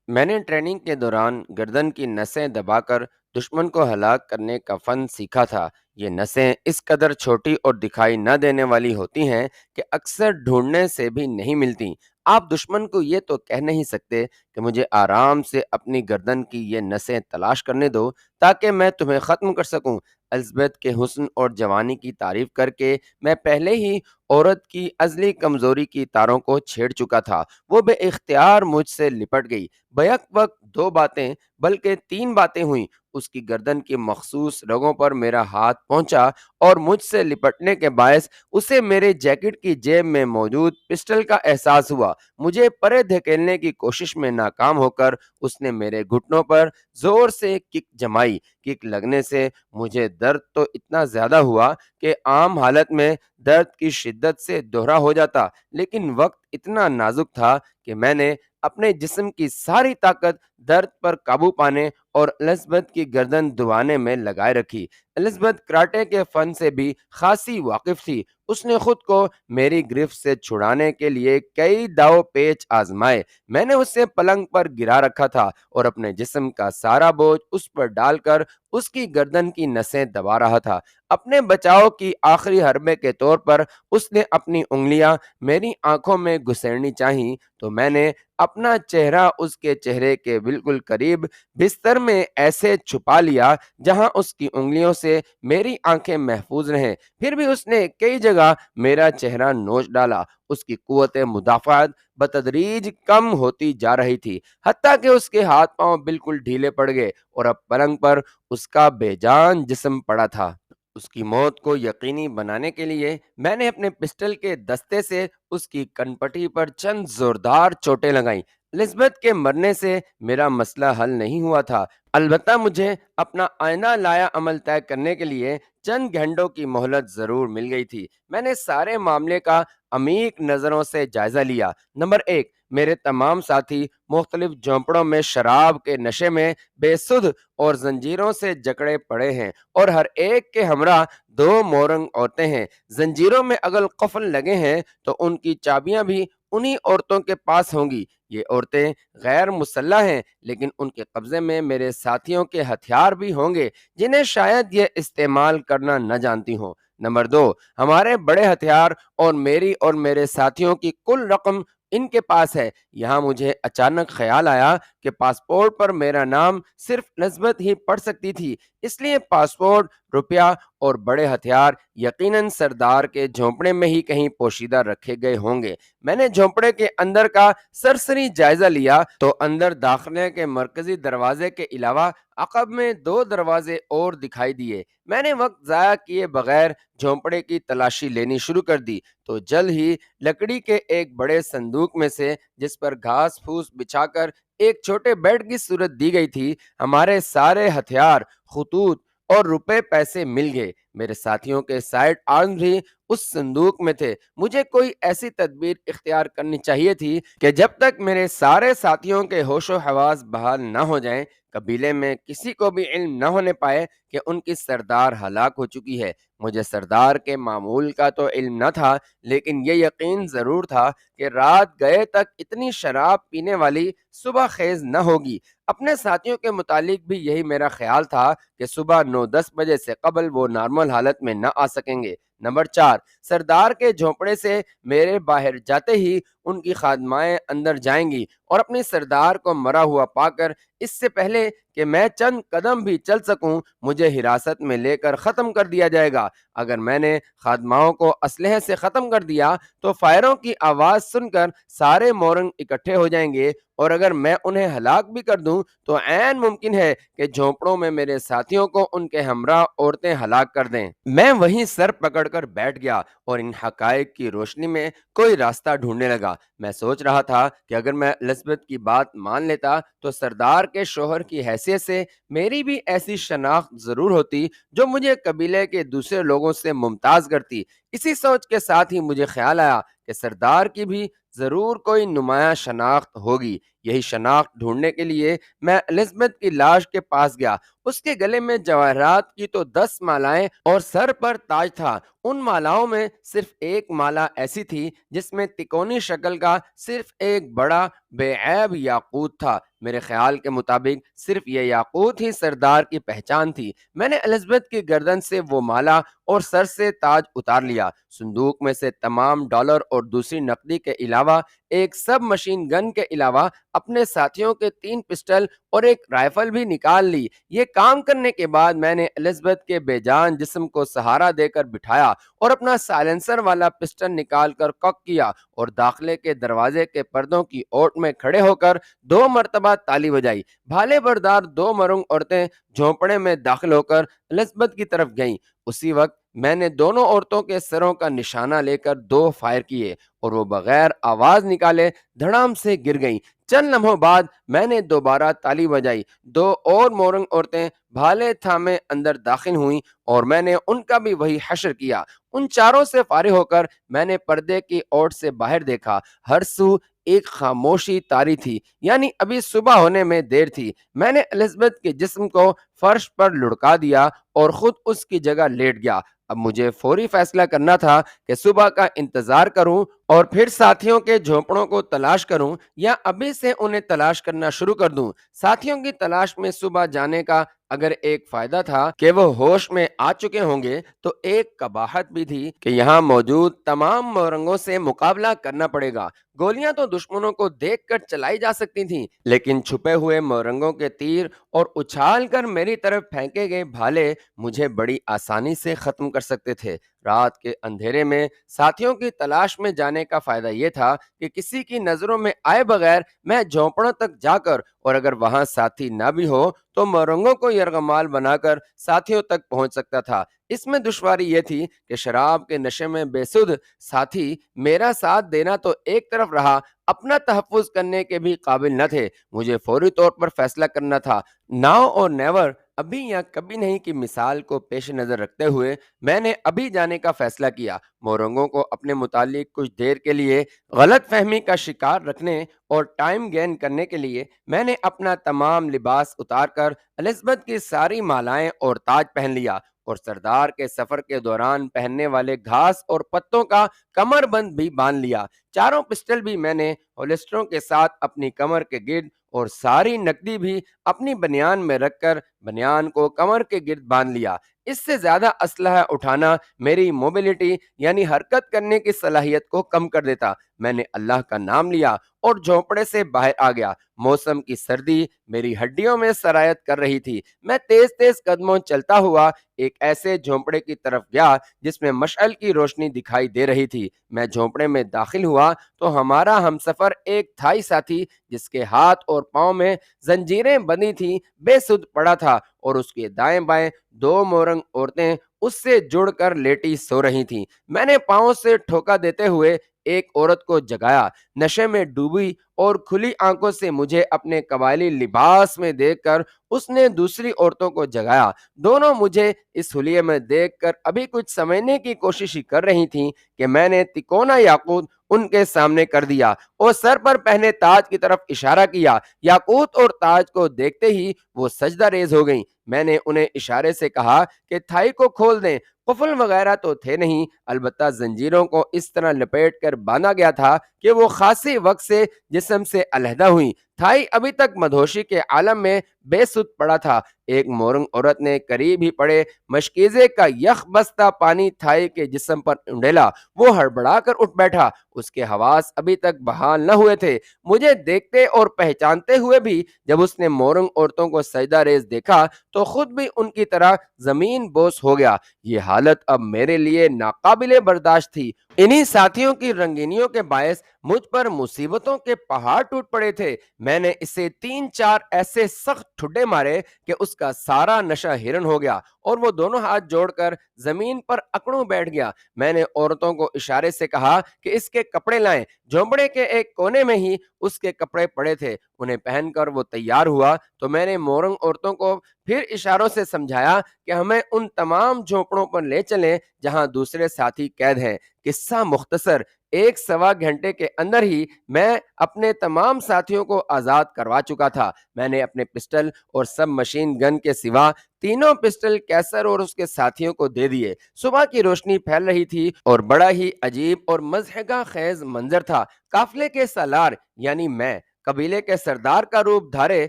میں نے ٹریننگ کے دوران گردن کی نسیں دبا کر دشمن کو ہلاک کرنے کا فن سیکھا تھا۔ یہ نسیں اس قدر چھوٹی اور دکھائی نہ دینے والی ہوتی ہیں کہ اکثر ڈھونڈنے سے بھی نہیں ملتی۔ آپ دشمن کو یہ تو کہہ نہیں سکتے کہ مجھے آرام سے اپنی گردن کی یہ نسیں تلاش کرنے دو تاکہ میں تمہیں ختم کر سکوں۔ الزبتھ کے حسن اور جوانی کی تعریف کر کے میں پہلے ہی عورت کی ازلی کمزوری کی تاروں کو چھیڑ چکا تھا۔ وہ بے اختیار مجھ سے لپٹ گئی۔ بیک وقت دو باتیں بلکہ تین باتیں ہوئیں۔ اس کی گردن کی مخصوص رگوں پر میرا ہاتھ پہنچا اور مجھ سے لپٹنے کے باعث اسے میرے جیکٹ کی جیب میں موجود پسٹل کا احساس ہوا۔ مجھے پرے دھکیلنے کی کوشش میں ناکام ہو کر اس نے میرے گھٹنوں پر زور سے کک جمائی۔ کک لگنے سے مجھے درد تو اتنا زیادہ ہوا کہ عام حالت میں درد کی شدت سے دوہرا ہو جاتا، لیکن وقت اتنا نازک تھا کہ میں نے اپنے جسم کی ساری طاقت درد پر قابو پانے اور الزبتھ کی گردن دبانے میں لگائے رکھی۔ الزبتھ کراٹے کے فن سے بھی خاصی واقف تھی۔ اس نے خود کو میری گرفت سے چھڑانے کے لیے کئی داؤ پیچ آزمائے۔ میں نے اسے پلنگ پر گرا رکھا تھا اور اپنے جسم کا سارا بوجھ اس پر ڈال کر اس کی گردن کی نسیں دبا رہا تھا۔ اپنے بچاؤ کی آخری حربے کے طور پر اس نے اپنی انگلیاں میری آنکھوں میں گھسیڑنی چاہی تو میں نے اپنا چہرہ اس کے چہرے کے بالکل قریب بستر میں ایسے چھپا لیا جہاں اس کی انگلیوں سے میری آنکھیں محفوظ رہیں۔ پھر بھی اس نے کئی جگہ میرا چہرہ نوچ ڈالا۔ اس کی قوت مدافعت بتدریج کم ہوتی جا رہی تھی، حتیٰ کہ اس کے ہاتھ پاؤں بالکل ڈھیلے پڑ گئے اور اب پلنگ پر اس کا بے جان جسم پڑا تھا۔ اس کی موت کو یقینی بنانے کے لیے میں نے اپنے پسٹل کے دستے سے اس کی کنپٹی پر چند زوردار چوٹیں لگائیں۔ الزبتھ کے مرنے سے میرا مسئلہ حل نہیں ہوا تھا، البتہ مجھے اپنا آئینہ لایا عمل طے کرنے کے لیے چند گھنٹوں کی مہلت ضرور مل گئی تھی۔ میں نے سارے معاملے کا عمیق نظروں سے جائزہ لیا۔ نمبر 1، میرے تمام ساتھی مختلف جھونپڑوں میں شراب کے نشے میں بے سدھ اور زنجیروں سے جکڑے پڑے ہیں، اور ہر ایک کے ہمراہ دو مورنگ عورتیں ہیں۔ زنجیروں میں اگر قفل لگے ہیں تو ان کی چابیاں بھی انہی عورتوں کے پاس ہوں گی۔ یہ عورتیں غیر مسلح ہیں، لیکن ان کے قبضے میں میرے ساتھیوں کے ہتھیار بھی ہوں گے جنہیں شاید یہ استعمال کرنا نہ جانتی ہوں۔ نمبر 2، ہمارے بڑے ہتھیار اور میری اور میرے ساتھیوں کی کل رقم ان کے پاس ہے۔ یہاں مجھے اچانک خیال آیا کہ پاسپورٹ پر میرا نام صرف الزبتھ ہی پڑھ سکتی تھی، اس لیے پاسپورٹ، روپیہ اور بڑے ہتھیار یقیناً سردار کے جھونپڑے میں ہی کہیں پوشیدہ رکھے گئے ہوں گے۔ میں نے جھونپڑے کے اندر کا سرسری جائزہ لیا تو اندر داخلے کے مرکزی دروازے کے علاوہ عقب میں دو دروازے اور دکھائی دیے۔ میں نے وقت ضائع کیے بغیر جھونپڑے کی تلاشی لینی شروع کر دی تو جلد ہی لکڑی کے ایک بڑے صندوق میں سے، جس پر گھاس پھوس بچھا کر ایک چھوٹے بیڈ کی صورت دی گئی تھی، ہمارے سارے ہتھیار، خطوط اور روپے پیسے مل گئے۔ میرے ساتھیوں کے سائیڈ آرم بھی اس صندوق میں تھے۔ مجھے کوئی ایسی تدبیر اختیار کرنی چاہیے تھی کہ جب تک میرے سارے ساتھیوں کے ہوش و حواس بحال نہ ہو جائیں، قبیلے میں کسی کو بھی علم نہ ہونے پائے کہ ان کی سردار ہلاک ہو چکی ہے۔ مجھے سردار کے معمول کا تو علم نہ تھا، لیکن یہ یقین ضرور تھا کہ رات گئے تک اتنی شراب پینے والی صبح خیز نہ ہوگی۔ اپنے ساتھیوں کے متعلق بھی یہی میرا خیال تھا کہ صبح 9-10 بجے سے قبل وہ نارمل حالت میں نہ آ سکیں گے۔ نمبر 4، سردار کے جھونپڑے سے میرے باہر جاتے ہی ان کی خادمائیں اندر جائیں گی اور اپنی سردار کو مرا ہوا پا کر اس سے پہلے کہ میں چند قدم بھی چل سکوں، مجھے حراست میں لے کر ختم کر دیا جائے گا۔ اگر میں نے خادماؤں کو اسلحے سے ختم کر دیا تو فائروں کی آواز سن کر سارے مورنگ اکٹھے ہو جائیں گے، اور اگر میں انہیں ہلاک بھی کر دوں تو عین ممکن ہے کہ جھونپڑوں میں میرے ساتھیوں کو ان کے ہمراہ عورتیں ہلاک کر دیں۔ میں وہیں سر پکڑ کر بیٹھ گیا اور ان حقائق کی روشنی میں کوئی راستہ ڈھونڈنے لگا۔ میں سوچ رہا تھا کہ اگر میں الزبتھ کی بات مان لیتا تو سردار کے شوہر کی حیثیت سے میری بھی ایسی شناخت ضرور ہوتی جو مجھے قبیلے کے دوسرے لوگوں سے ممتاز کرتی۔ اسی سوچ کے ساتھ ہی مجھے خیال آیا کہ سردار کی بھی ضرور کوئی نمایاں شناخت ہوگی۔ یہی شناخت ڈھونڈنے کے لیے میں الزبتھ کی لاش کے پاس گیا۔ اس کے گلے میں جواہرات کی تو 10 مالائیں اور سر پر تاج تھا۔ ان مالاؤں میں صرف ایک مالا ایسی تھی جس میں تکونی شکل کا صرف ایک بڑا بے عیب یاقوت تھا۔ میرے خیال کے مطابق صرف یہ یاقوت ہی سردار کی پہچان تھی۔ میں نے الزبتھ کی گردن سے وہ مالا اور سر سے تاج اتار لیا۔ صندوق میں سے تمام ڈالر اور دوسری نقدی کے علاوہ ایک سب مشین گن کے علاوہ اپنے ساتھیوں کے 3 پسٹل اور ایک رائفل بھی نکال لی۔ یہ کام کرنے کے بعد میں نے الزبتھ کے بے جان جسم کو سہارا دے کر بٹھایا اور اپنا سائلنسر والا پسٹل نکال کر کک کیا اور داخلے کے دروازے کے پردوں کی اوٹ میں کھڑے ہو کر 2 مرتبہ تالی بجائی۔ بھالے بردار 2 مرنگ عورتیں جھونپڑے میں داخل ہو کر الزبتھ کی طرف گئیں۔ اسی وقت میں نے دونوں عورتوں کے سروں کا نشانہ لے کر 2 فائر کیے اور وہ بغیر آواز نکالے دھڑام سے گر گئیں۔ چند لمحوں بعد میں نے دوبارہ تالی بجائی۔ 2 اور مورنگ عورتیں بھالے تھامے اندر داخل ہوئیں اور میں نے ان کا بھی وہی حشر کیا۔ ان چاروں سے فارغ ہو کر میں نے پردے کی اوٹ سے باہر دیکھا۔ ہر سو ایک خاموشی طاری تھی، یعنی ابھی صبح ہونے میں دیر تھی۔ میں نے الزبتھ کے جسم کو فرش پر لڑکا دیا اور خود اس کی جگہ لیٹ گیا۔ اب مجھے فوری فیصلہ کرنا تھا کہ صبح کا انتظار کروں اور پھر ساتھیوں کے جھونپڑوں کو تلاش کروں یا ابھی سے انہیں تلاش کرنا شروع کر دوں۔ ساتھیوں کی تلاش میں صبح جانے کا اگر ایک فائدہ تھا کہ وہ ہوش میں آ چکے ہوں گے، تو ایک قباحت بھی تھی کہ یہاں موجود تمام مورنگوں سے مقابلہ کرنا پڑے گا۔ گولیاں تو دشمنوں کو دیکھ کر چلائی جا سکتی تھیں، لیکن چھپے ہوئے مورنگوں کے تیر اور اچھال کر میری طرف پھینکے گئے بھالے مجھے بڑی آسانی سے ختم کر سکتے تھے۔ رات کے اندھیرے میں ساتھیوں کی تلاش میں جانے کا فائدہ یہ تھا کہ کسی کی نظروں میں آئے بغیر میں جھونپڑوں تک جا کر، اور اگر وہاں ساتھی نہ بھی ہو تو مورنگوں کو یرغمال بنا کر ساتھیوں تک پہنچ سکتا تھا۔ اس میں دشواری یہ تھی کہ شراب کے نشے میں بے سدھ ساتھی میرا ساتھ دینا تو ایک طرف رہا، اپنا تحفظ کرنے کے بھی قابل نہ تھے۔ مجھے فوری طور پر فیصلہ کرنا تھا۔ ناؤ اور نیور، ابھی یا کبھی نہیں کی مثال کو پیش نظر رکھتے ہوئے میں نے ابھی جانے کا فیصلہ کیا۔ مورنگوں کو اپنے متعلق کچھ دیر کے لیے غلط فہمی کا شکار رکھنے اور ٹائم گین کرنے کے لیے میں نے اپنا تمام لباس اتار کر الزبتھ کی ساری مالائیں اور تاج پہن لیا اور سردار کے سفر کے دوران پہننے والے گھاس اور پتوں کا کمر بند بھی باندھ لیا۔ چاروں پسٹل بھی میں نے ہولسٹروں کے ساتھ اپنی کمر کے گرد اور ساری نقدی بھی اپنی بنیان میں رکھ کر بنیان کو کمر کے گرد باندھ لیا۔ اس سے زیادہ اسلحہ اٹھانا میری موبلٹی یعنی حرکت کرنے کی صلاحیت کو کم کر دیتا۔ میں نے اللہ کا نام لیا اور جھونپڑے سے باہر آ گیا۔ موسم کی سردی میری ہڈیوں میں سرایت کر رہی تھی۔ میں تیز تیز قدموں چلتا ہوا ایک ایسے جھونپڑے کی طرف گیا جس میں مشعل کی روشنی دکھائی دے رہی تھی۔ میں جھونپڑے میں داخل ہوا تو ہمارا ہمسفر ایک تھائی ساتھی جس کے ہاتھ اور پاؤں میں زنجیریں بندھی تھیں بے سدھ پڑا تھا اور اس کے دائیں بائیں 2 مورنگ عورتیں اس سے جڑ کر لیٹی سو رہی تھیں۔ میں نے پاؤں سے ٹھوکا دیتے ہوئے ایک عورت کو جگایا۔ نشے میں ڈوبی اور کھلی آنکھوں سے مجھے اپنے قبائلی لباس میں دیکھ کر اس نے دوسری عورتوں کو جگایا۔ دونوں مجھے اس حلیے میں دیکھ کر ابھی کچھ سمجھنے کی کوشش ہی کر رہی تھیں کہ میں نے تکونا یاقوت ان کے سامنے کر دیا اور سر پر پہنے تاج کی طرف اشارہ کیا۔ یاقوت اور تاج کو دیکھتے ہی وہ سجدہ ریز ہو گئیں۔ میں نے انہیں اشارے سے کہا کہ تھائی کو کھول دیں۔ قفل وغیرہ تو تھے نہیں، البتہ زنجیروں کو اس طرح لپیٹ کر باندھا گیا تھا کہ وہ خاصی وقت سے جسم سے علیحدہ ہوئیں۔ تھائی ابھی تک مدہوشی کے عالم میں بے سدھ پڑا تھا۔ ایک مورنگ عورت نے قریب ہی پڑے مشکیزے کا یخ بستہ پانی تھائی کے جسم پر انڈیلا۔ وہ ہڑبڑا کر اٹھ بیٹھا۔ اس کے حواس ابھی تک بحال نہ ہوئے تھے۔ مجھے دیکھتے اور پہچانتے ہوئے بھی جب اس نے مورنگ عورتوں کو سجدہ ریز دیکھا تو خود بھی ان کی طرح زمین بوس ہو گیا۔ یہ حالت اب میرے لیے ناقابل برداشت تھی۔ انہی ساتھیوں کی رنگینیوں کے باعث مجھ پر مصیبتوں کے پہاڑ ٹوٹ پڑے تھے۔ میں نے اسے 3-4 ایسے سخت ٹھڈے مارے کہ اس کا سارا نشہ ہرن ہو گیا اور وہ دونوں ہاتھ جوڑ کر زمین پر اکڑوں بیٹھ گیا۔ میں نے عورتوں کو اشارے سے کہا کہ اس کے کپڑے لائیں۔ جھونپڑے کے ایک کونے میں ہی اس کے کپڑے پڑے تھے۔ انہیں پہن کر وہ تیار ہوا تو میں نے مورنگ عورتوں کو پھر اشاروں سے سمجھایا کہ ہمیں ان تمام جھونپڑوں پر لے چلیں جہاں دوسرے ساتھی قید ہیں۔ کس قصہ مختصر 1 سوا گھنٹے کے اندر ہی میں اپنے تمام ساتھیوں کو آزاد کروا چکا تھا۔ میں نے اپنے پسٹل اور سب مشین گن کے سوا تینوں پسٹل کیسر اور اس کے ساتھیوں کو دے دیے۔ صبح کی روشنی پھیل رہی تھی اور بڑا ہی عجیب اور مضحکہ خیز منظر تھا۔ قافلے کے سالار یعنی میں، قبیلے کے سردار کا روپ دھارے،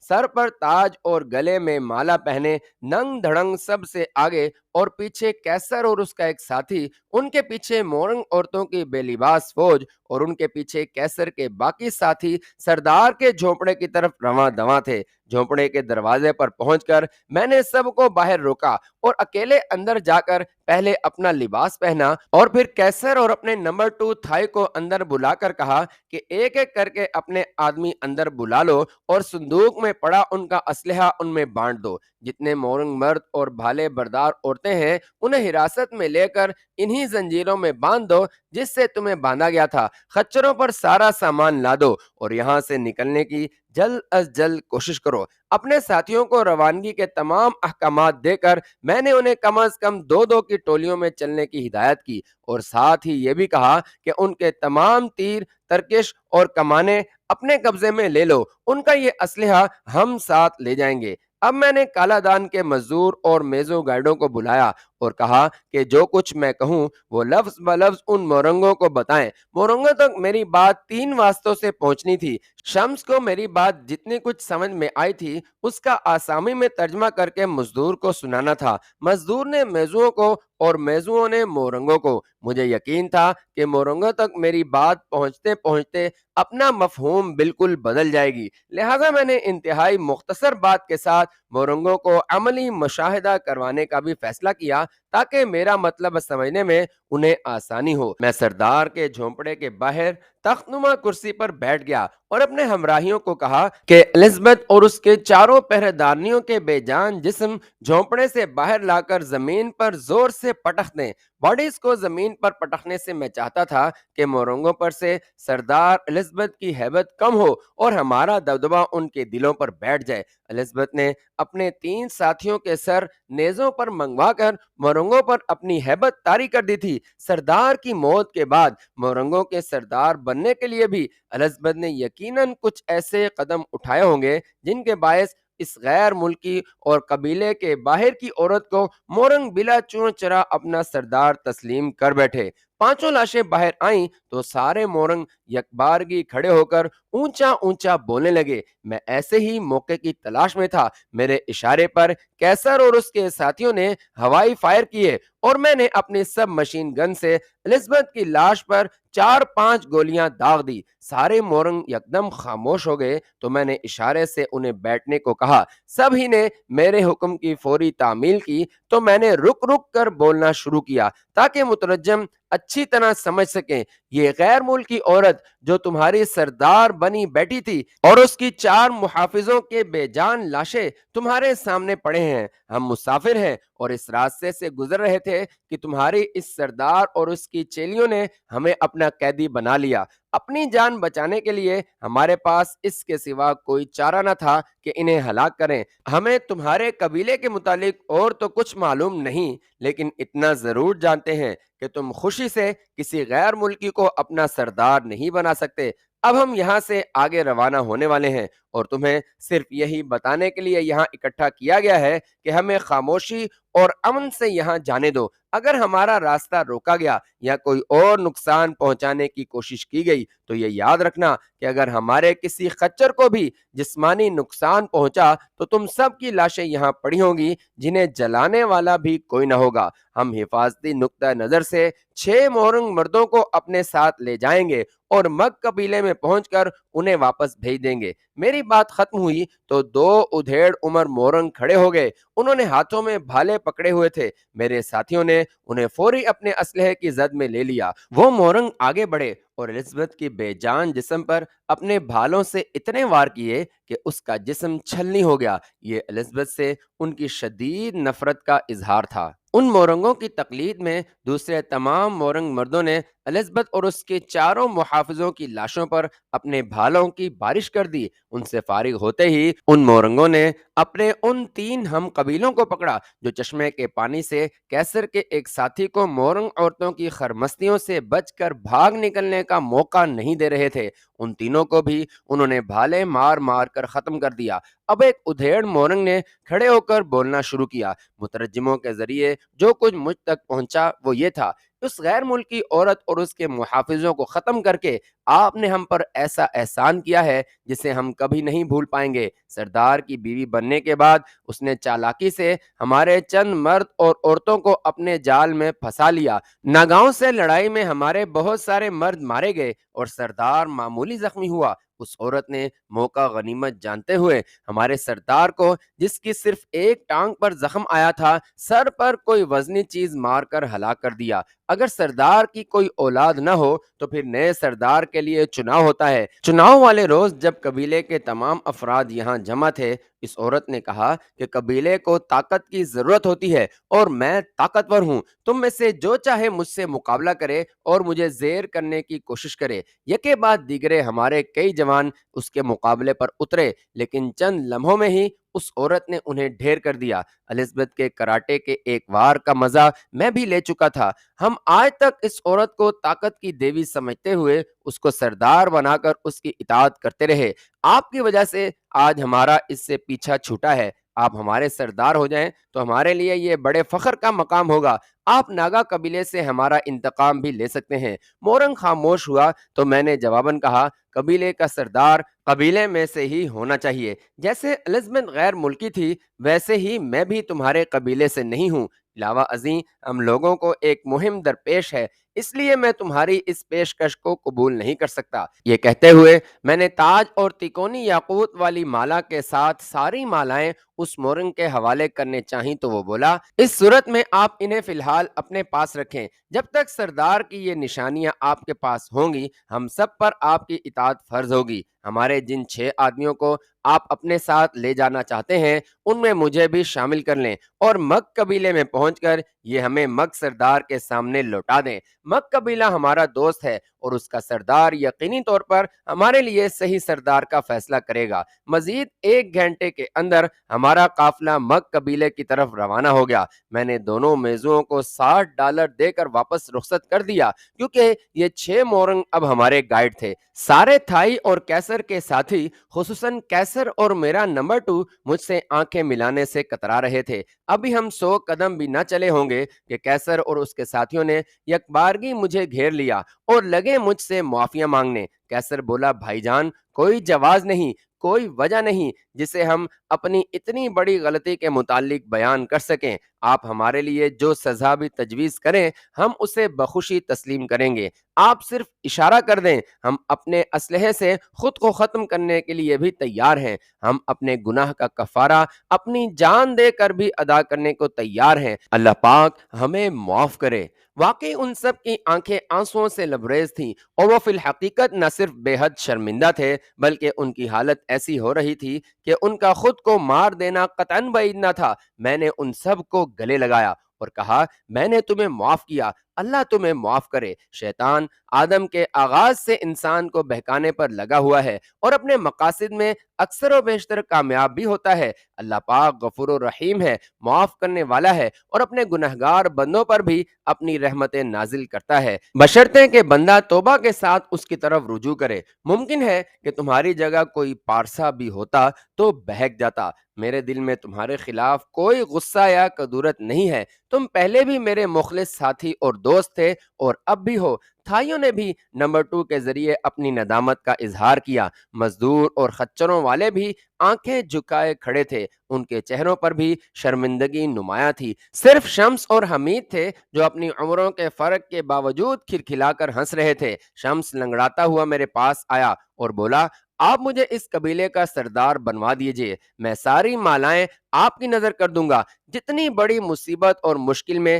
سر پر تاج اور گلے میں مالا پہنے، ننگ دھڑنگ سب سے آگے، اور پیچھے کیسر اور اس کا ایک ساتھی، ان کے پیچھے مورنگ عورتوں کی بے لباس فوج، اور ان کے پیچھے کیسر کے باقی ساتھی سردار کے جھونپڑے کی طرف رواں دواں تھے۔ جھونپڑے کے دروازے پر پہنچ کر میں نے سب کو باہر روکا اور اکیلے اندر جا کر پہلے اپنا لباس پہنا اور پھر کیسر اور اپنے نمبر 2 تھائی کو اندر بلا کر کہا کہ ایک ایک کر کے اپنے آدمی اندر بلا لو اور صندوق میں پڑا ان کا اسلحہ ان میں بانٹ دو۔ جتنے مورنگ مرد اور بھالے بردار عورتیں ہیں انہیں حراست میں لے کر انہی زنجیروں میں باندھ دو جس سے تمہیں باندھا گیا تھا۔ خچروں پر سارا سامان لا دو اور یہاں سے نکلنے کی جلد از جلد کوشش کرو۔ اپنے ساتھیوں کو روانگی کے تمام احکامات دے کر میں نے انہیں کم از کم 2 کی ٹولیوں میں چلنے کی ہدایت کی اور ساتھ ہی یہ بھی کہا کہ ان کے تمام تیر، ترکش اور کمانیں اپنے قبضے میں لے لو۔ ان کا یہ اسلحہ ہم ساتھ لے جائیں گے۔ اب میں نے کالا دان کے مزدور اور میزو گائیڈوں کو بلایا اور کہا کہ جو کچھ میں کہوں وہ لفظ بلفظ ان مورنگوں کو بتائیں۔ مورنگوں تک میری بات 3 واسطوں سے پہنچنی تھی۔ شمس کو میری بات جتنی کچھ سمجھ میں آئی تھی اس کا آسامی میں ترجمہ کر کے مزدور کو سنانا تھا۔ مزدور نے میزوؤں کو اور میزوؤں نے مورنگوں کو۔ مجھے یقین تھا کہ مورنگوں تک میری بات پہنچتے پہنچتے اپنا مفہوم بالکل بدل جائے گی، لہٰذا میں نے انتہائی مختصر بات کے ساتھ مورنگوں کو عملی مشاہدہ کروانے کا بھی فیصلہ کیا تاکہ میرا مطلب سمجھنے میں انہیں آسانی ہو۔ میں سردار کے جھونپڑے کے باہر تخت نما کرسی پر بیٹھ گیا اور اپنے ہمراہیوں کو کہا کہ الزبتھ اور اس کے چاروں پہرے دارنیوں کے بے جان جسم جھونپڑے سے باہر لا کر زمین پر زور سے پٹخ دیں۔ باڈیز کو زمین پر پٹخنے سے میں چاہتا تھا کہ مورنگوں پر سے سردار الزبتھ کی ہیبت کم ہو اور ہمارا دبدبہ ان کے دلوں پر بیٹھ جائے۔ الزبتھ نے اپنے 3 ساتھیوں کے سر نیزوں پر منگوا کر مورنگوں پر اپنی ہیبت طاری کر دی تھی۔ سردار کی موت کے بعد مورنگوں کے سردار بننے کے لیے بھی الزبتھ نے یقیناً کچھ ایسے قدم اٹھائے ہوں گے جن کے باعث اس غیر ملکی اور قبیلے کے باہر کی عورت کو مورنگ بلا چون چرا اپنا سردار تسلیم کر بیٹھے۔ 5 لاشیں باہر آئیں تو سارے مورنگ یکبارگی کھڑے ہو کر اونچا اونچا بولنے لگے۔ میں ایسے ہی موقع کی تلاش میں تھا۔ میرے اشارے پر کیسر اور اس کے ساتھیوں نے ہوائی فائر کیے اور میں نے اپنی سب مشین گن سے الزبتھ کی لاش پر 4-5 گولیاں داغ دی۔ سارے مورنگ یکدم خاموش ہو گئے تو میں نے اشارے سے انہیں بیٹھنے کو کہا۔ سب ہی نے میرے حکم کی فوری تعمیل کی تو میں نے رک رک کر بولنا شروع کیا تاکہ مترجم اچھی طرح سمجھ سکیں۔ یہ غیر ملکی عورت جو تمہاری سردار بنی بیٹھی تھی اور اس کی 4 محافظوں کے بے جان لاشیں تمہارے سامنے پڑے ہیں۔ ہم مسافر ہیں اور اس راستے سے گزر رہے تھے کہ تمہاری اس سردار اور اس کی چیلیوں نے ہمیں اپنا قیدی بنا لیا۔ اپنی جان بچانے کے لیے ہمارے پاس اس کے سوا کوئی چارہ نہ تھا کہ انہیں ہلاک کریں۔ ہمیں تمہارے قبیلے کے متعلق اور تو کچھ معلوم نہیں، لیکن اتنا ضرور جانتے ہیں کہ تم خوشی سے کسی غیر ملکی کو اپنا سردار نہیں بنا سکتے۔ اب ہم یہاں سے آگے روانہ ہونے والے ہیں اور تمہیں صرف یہی بتانے کے لیے یہاں اکٹھا کیا گیا ہے کہ ہمیں خاموشی اور امن سے یہاں جانے دو۔ اگر ہمارا راستہ روکا گیا یا کوئی اور نقصان پہنچانے کی کوشش کی گئی تو یہ یاد رکھنا کہ اگر ہمارے کسی خچر کو بھی جسمانی نقصان پہنچا تو تم سب کی لاشیں یہاں پڑی ہوں گی جنہیں جلانے والا بھی کوئی نہ ہوگا۔ ہم حفاظتی نقطہ نظر سے 6 مورنگ مردوں کو اپنے ساتھ لے جائیں گے اور مگ قبیلے میں پہنچ کر انہیں واپس بھیج دیں گے۔ میری بات ختم ہوئی تو 2 ادھیڑ عمر مورنگ کھڑے ہو گئے۔ انہوں نے ہاتھوں میں بھالے پکڑے ہوئے تھے۔ میرے ساتھیوں نے انہیں فوری اپنے اسلحے کی زد میں لے لیا۔ وہ مورنگ آگے بڑھے اور الزبتھ کی بے جان جسم پر اپنے بھالوں سے اتنے وار کیے کہ اس کا جسم چھلنی ہو گیا۔ یہ الزبتھ سے ان کی شدید نفرت کا اظہار تھا۔ ان مورنگوں کی تقلید میں دوسرے تمام مورنگ مردوں نے الزبتھ اور اس کے چاروں محافظوں کی لاشوں پر اپنے بھالوں کی بارش کر دی۔ ان سے فارغ ہوتے ہی ان مورنگوں نے اپنے ان 3 ہم قبیلوں کو پکڑا جو چشمے کے پانی سے کیسر کے ایک ساتھی کو مورنگ عورتوں کی خرمستیوں سے بچ کر بھاگ نکلنے کا موقع نہیں دے رہے تھے۔ ان تینوں کو بھی انہوں نے بھالے مار مار کر ختم کر دیا۔ اب ایک ادھیڑ مورنگ نے کھڑے ہو کر بولنا شروع کیا۔ مترجموں کے ذریعے جو کچھ مجھ تک پہنچا وہ یہ تھا: اس غیر ملکی عورت اور اس کے محافظوں کو ختم کر کے آپ نے ہم پر ایسا احسان کیا ہے جسے ہم کبھی نہیں بھول پائیں گے۔ سردار کی بیوی بننے کے بعد اس نے چالاکی سے ہمارے چند مرد اور عورتوں کو اپنے جال میں پھنسا لیا۔ ناگاؤں سے لڑائی میں ہمارے بہت سارے مرد مارے گئے اور سردار معمولی زخمی ہوا۔ اس عورت نے موقع غنیمت جانتے ہوئے ہمارے سردار کو، جس کی صرف ایک ٹانگ پر زخم آیا تھا، سر پر کوئی وزنی چیز مار کر ہلاک کر دیا۔ اگر سردار کی کوئی اولاد نہ ہو تو پھر نئے سردار کے لیے چناؤ ہوتا ہے۔ چناؤ والے روز جب قبیلے کے تمام افراد یہاں جمع تھے، اس عورت نے کہا کہ قبیلے کو طاقت کی ضرورت ہوتی ہے اور میں طاقتور ہوں۔ تم میں سے جو چاہے مجھ سے مقابلہ کرے اور مجھے زیر کرنے کی کوشش کرے۔ یکے بعد دیگرے ہمارے کئی جوان اس کے مقابلے پر اترے، لیکن چند لمحوں میں ہی اس عورت نے انہیں ڈھیر کر دیا۔ الزبتھ کے کراٹے کے ایک وار کا مزہ میں بھی لے چکا تھا۔ ہم آج تک اس عورت کو طاقت کی دیوی سمجھتے ہوئے اس کو سردار بنا کر اس کی اطاعت کرتے رہے۔ آپ کی وجہ سے آج ہمارا اس سے پیچھا چھوٹا ہے۔ آپ ہمارے سردار ہو جائیں تو ہمارے لیے یہ بڑے فخر کا مقام ہوگا۔ آپ ناگا قبیلے سے ہمارا انتقام بھی لے سکتے ہیں۔ مورنگ خاموش ہوا تو میں نے جواباً کہا: قبیلے کا سردار قبیلے میں سے ہی ہونا چاہیے۔ جیسے الزبتھ غیر ملکی تھی ویسے ہی میں بھی تمہارے قبیلے سے نہیں ہوں۔ علاوہ ازیں ہم لوگوں کو ایک مہم درپیش ہے، اس لیے میں تمہاری اس پیشکش کو قبول نہیں کر سکتا۔ یہ کہتے ہوئے میں نے تاج اور تکونی یاقوت والی مالا کے ساتھ ساری مالائیں اس مورنگ کے حوالے کرنے چاہیں تو وہ بولا: اس صورت میں آپ انہیں فی الحال اپنے پاس رکھیں۔ جب تک سردار کی یہ نشانیاں آپ کے پاس ہوں گی ہم سب پر آپ کی اطاعت فرض ہوگی۔ ہمارے جن 6 آدمیوں کو آپ اپنے ساتھ لے جانا چاہتے ہیں ان میں مجھے بھی شامل کر لیں اور مگ قبیلے میں پہنچ کر یہ ہمیں مگ سردار کے سامنے لوٹا دیں۔ مگ قبیلہ ہمارا دوست ہے اور اس کا سردار یقینی طور پر ہمارے لیے صحیح سردار کا فیصلہ کرے گا۔ مزید 1 گھنٹے کے اندر ہمارا قافلہ مگ قبیلے کی طرف روانہ ہو گیا۔ میں نے دونوں میزوں کو $60 دے کر واپس رخصت کر دیا کیونکہ یہ 6 مورنگ اب ہمارے گائیڈ تھے۔ سارے تھائی اور کیسر کے ساتھی، خصوصاً کیسر اور میرا نمبر 2 مجھ سے آنکھیں ملانے سے کترا رہے تھے۔ ابھی ہم 100 قدم بھی نہ چلے ہوں گے کہ کیسر اور اس کے ساتھیوں نے یکبارگی مجھے گھیر لیا اور لگے مجھ سے معافیاں مانگنے۔ کیسر بولا: بھائی جان، کوئی جواز نہیں، کوئی وجہ نہیں جسے ہم اپنی اتنی بڑی غلطی کے متعلق بیان کر سکیں۔ آپ ہمارے لیے جو سزا بھی تجویز کریں ہم اسے بخوشی تسلیم کریں گے۔ آپ صرف اشارہ کر دیں، ہم اپنے اسلحے سے خود کو ختم کرنے کے لیے بھی تیار ہیں۔ ہم اپنے گناہ کا کفارہ اپنی جان دے کر بھی ادا کرنے کو تیار ہیں۔ اللہ پاک ہمیں معاف کرے۔ واقعی ان سب کی آنکھیں آنسوؤں سے لبریز تھیں اور وہ فی الحقیقت نہ صرف بے حد شرمندہ تھے بلکہ ان کی حالت ایسی ہو رہی تھی کہ ان کا خود کو مار دینا قطعاً بعید نہ تھا۔ میں نے ان سب کو گلے لگایا اور کہا: میں نے تمہیں معاف کیا، اللہ تمہیں معاف کرے۔ شیطان آدم کے آغاز سے انسان کو بہکانے پر لگا ہوا ہے اور اپنے مقاصد میں اکثر و بیشتر کامیاب بھی ہوتا ہے۔ اللہ پاک غفور و رحیم ہے، معاف کرنے والا ہے اور اپنے گنہگار بندوں پر بھی اپنی رحمتیں نازل کرتا ہے، بشرطے کہ بندہ توبہ کے ساتھ اس کی طرف رجوع کرے۔ ممکن ہے کہ تمہاری جگہ کوئی پارسا بھی ہوتا تو بہک جاتا۔ میرے دل میں تمہارے خلاف کوئی غصہ یا کدورت نہیں ہے۔ تم پہلے بھی میرے مخلص ساتھی اور دوست تھے اور اب بھی ہو۔ تھائیوں نے بھی نمبر 2 کے ذریعے اپنی ندامت کا اظہار کیا۔ مزدور اور خچروں والے بھی آنکھیں جھکائے کھڑے تھے، ان کے چہروں پر بھی شرمندگی نمایاں تھی۔ صرف شمس اور حمید تھے جو اپنی عمروں کے فرق کے باوجود کھلکھلا کر ہنس رہے تھے۔ شمس لنگڑاتا ہوا میرے پاس آیا اور بولا: آپ مجھے اس قبیلے کا سردار بنوا دیجئے، میں ساری مالائیں آپ کی نظر کر دوں گا۔ جتنی بڑی مصیبت اور مشکل میں